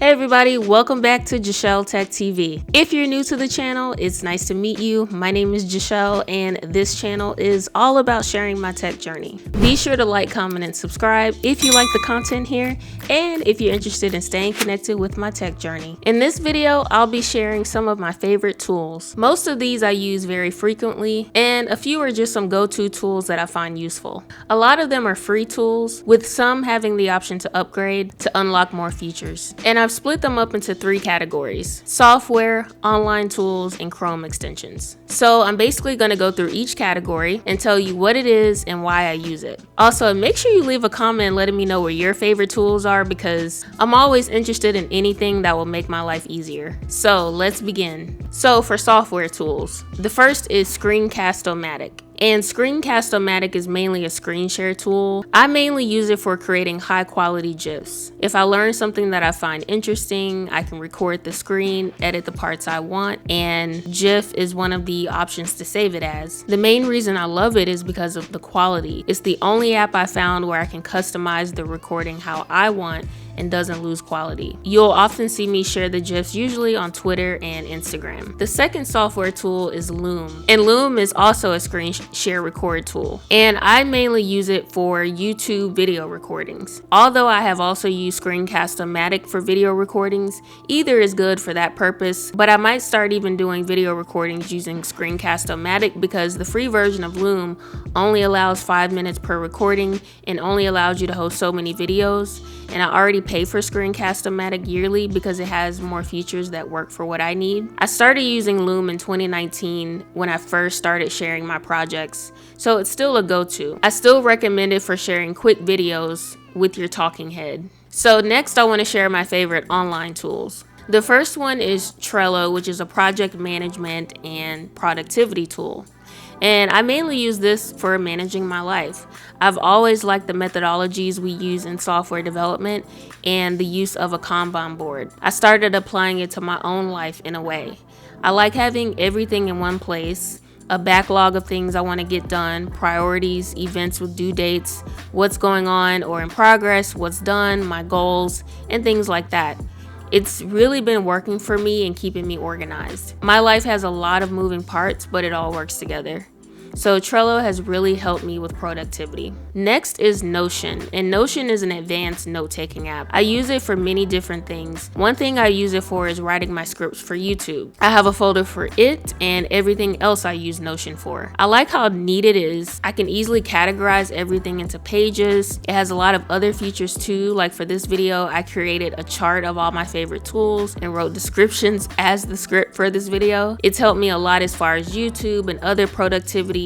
Hey everybody, welcome back to Jashele Tech TV. If you're new to the channel, it's nice to meet you. My name is Jashele and this channel is all about sharing my tech journey. Be sure to like, comment, and subscribe if you like the content here and if you're interested in staying connected with my tech journey. In this video, I'll be sharing some of my favorite tools. Most of these I use very frequently and a few are just some go-to tools that I find useful. A lot of them are free tools, with some having the option to upgrade to unlock more features. And I've split them up into three categories: software, online tools, and Chrome extensions. So I'm basically going to go through each category and tell you what it is and why I use it. Also, make sure you leave a comment letting me know what your favorite tools are, because I'm always interested in anything that will make my life easier. So let's begin. So for software tools, the first is Screencast-O-Matic. And Screencast-O-Matic is mainly a screen share tool. I mainly use it for creating high quality GIFs. If I learn something that I find interesting, I can record the screen, edit the parts I want, and GIF is one of the options to save it as. The main reason I love it is because of the quality. It's the only app I found where I can customize the recording how I want and doesn't lose quality. You'll often see me share the GIFs usually on Twitter and Instagram. The second software tool is Loom. And Loom is also a screen share record tool. And I mainly use it for YouTube video recordings. Although I have also used Screencast-O-Matic for video recordings, either is good for that purpose, but I might start even doing video recordings using Screencast-O-Matic because the free version of Loom only allows 5 minutes per recording and only allows you to host so many videos. And I already pay for Screencast-O-Matic yearly because it has more features that work for what I need. I started using Loom in 2019 when I first started sharing my projects, so it's still a go-to. I still recommend it for sharing quick videos with your talking head. So next I want to share my favorite online tools. The first one is Trello, which is a project management and productivity tool. And I mainly use this for managing my life. I've always liked the methodologies we use in software development and the use of a Kanban board. I started applying it to my own life in a way. I like having everything in one place, a backlog of things I want to get done, priorities, events with due dates, what's going on or in progress, what's done, my goals, and things like that. It's really been working for me and keeping me organized. My life has a lot of moving parts, but it all works together. So Trello has really helped me with productivity. Next is Notion, and Notion is an advanced note-taking app. I use it for many different things. One thing I use it for is writing my scripts for YouTube. I have a folder for it and everything else I use Notion for. I like how neat it is. I can easily categorize everything into pages. It has a lot of other features too, like for this video, I created a chart of all my favorite tools and wrote descriptions as the script for this video. It's helped me a lot as far as YouTube and other productivity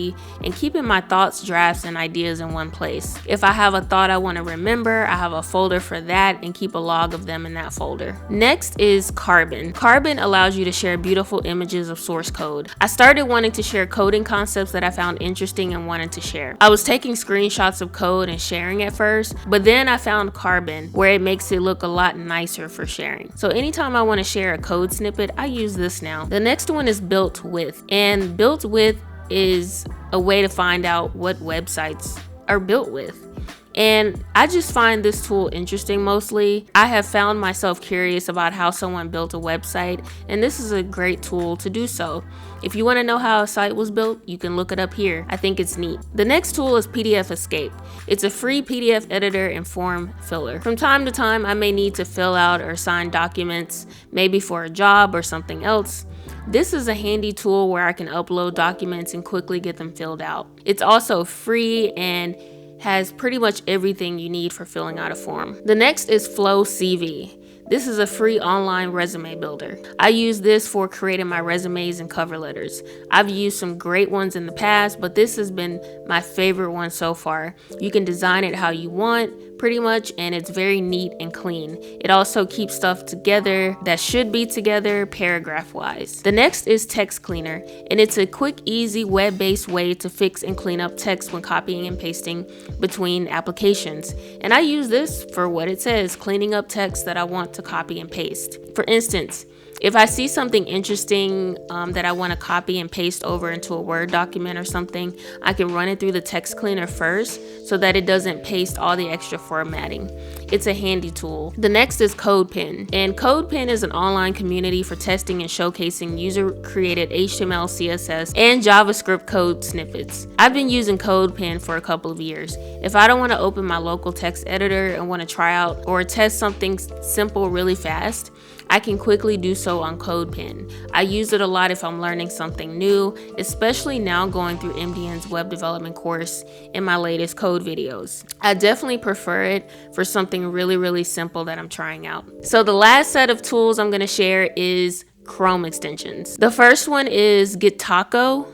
and keeping my thoughts, drafts, and ideas in one place. If I have a thought I want to remember, I have a folder for that and keep a log of them in that folder. Next is Carbon. Carbon allows you to share beautiful images of source code. I started wanting to share coding concepts that I found interesting and wanted to share. I was taking screenshots of code and sharing at first, but then I found Carbon, where it makes it look a lot nicer for sharing. So anytime I want to share a code snippet, I use this now. The next one is Built With, and Built With is a way to find out what websites are built with. And I just find this tool interesting mostly. I have found myself curious about how someone built a website, and this is a great tool to do so. If you want to know how a site was built, you can look it up here. I think it's neat. The next tool is PDFescape. It's a free PDF editor and form filler. From time to time, I may need to fill out or sign documents, maybe for a job or something else. This is a handy tool where I can upload documents and quickly get them filled out. It's also free and has pretty much everything you need for filling out a form. The next is FlowCV. This is a free online resume builder. I use this for creating my resumes and cover letters. I've used some great ones in the past, but this has been my favorite one so far. You can design it how you want, pretty much, and it's very neat and clean. It also keeps stuff together that should be together paragraph-wise. The next is TextCleanr, and it's a quick, easy, web-based way to fix and clean up text when copying and pasting between applications. And I use this for what it says, cleaning up text that I want to copy and paste. For instance, if I see something interesting that I want to copy and paste over into a Word document or something, I can run it through the TextCleanr first so that it doesn't paste all the extra formatting. It's a handy tool. The next is Codepen, and Codepen is an online community for testing and showcasing user-created HTML, CSS, and JavaScript code snippets. I've been using Codepen for a couple of years. If I don't want to open my local text editor and want to try out or test something simple really fast, I can quickly do so on Codepen. I use it a lot if I'm learning something new, especially now going through MDN's web development course in my latest code videos. I definitely prefer it for something really simple that I'm trying out. So the last set of tools I'm going to share is Chrome extensions. The first one is Gitako,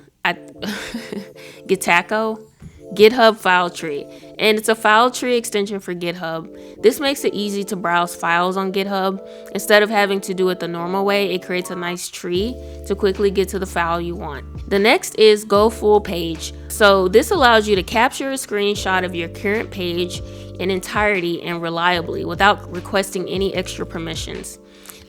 GitHub file tree, and it's a file tree extension for GitHub. This makes it easy to browse files on GitHub. Instead of having to do it the normal way, it creates a nice tree to quickly get to the file you want. The next is GoFullPage. So this allows you to capture a screenshot of your current page in entirety and reliably without requesting any extra permissions.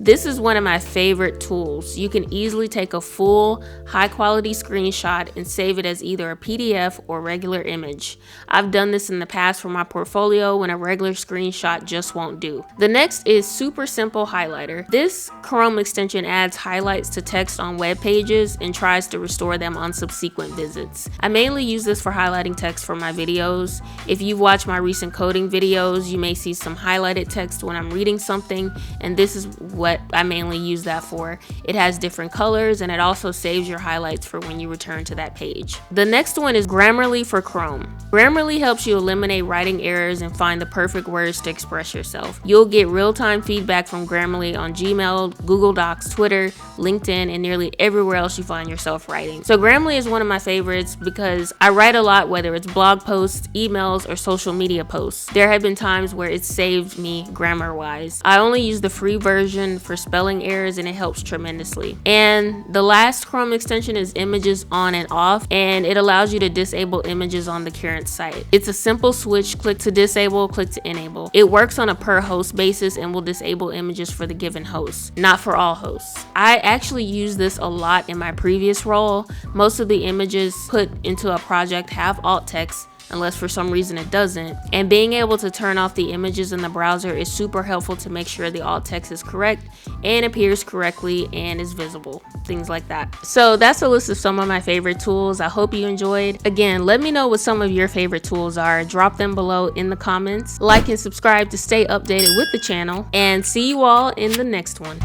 This is one of my favorite tools. You can easily take a full, high-quality screenshot and save it as either a PDF or regular image. I've done this in the past for my portfolio when a regular screenshot just won't do. The next is Super Simple Highlighter. This Chrome extension adds highlights to text on web pages and tries to restore them on subsequent visits. I mainly use this for highlighting text for my videos. If you've watched my recent coding videos, you may see some highlighted text when I'm reading something, and this is what I mainly use that for. It has different colors and it also saves your highlights for when you return to that page. The next one is Grammarly for Chrome. Grammarly helps you eliminate writing errors and find the perfect words to express yourself. You'll get real-time feedback from Grammarly on Gmail, Google Docs, Twitter, LinkedIn, and nearly everywhere else you find yourself writing. So Grammarly is one of my favorites because I write a lot, whether it's blog posts, emails, or social media posts. There have been times where it saved me grammar-wise. I only use the free version for spelling errors and it helps tremendously. And the last Chrome extension is Images On and Off, and it allows you to disable images on the current site. It's a simple switch: click to disable, click to enable. It works on a per host basis and will disable images for the given host, not for all hosts. I actually use this a lot in my previous role. Most of the images put into a project have alt text, unless for some reason it doesn't, and being able to turn off the images in the browser is super helpful to make sure the alt text is correct and appears correctly and is visible, things like that. So that's a list of some of my favorite tools. I hope you enjoyed. Again, let me know what some of your favorite tools are. Drop them below in the comments. Like and subscribe to stay updated with the channel, and see you all in the next one.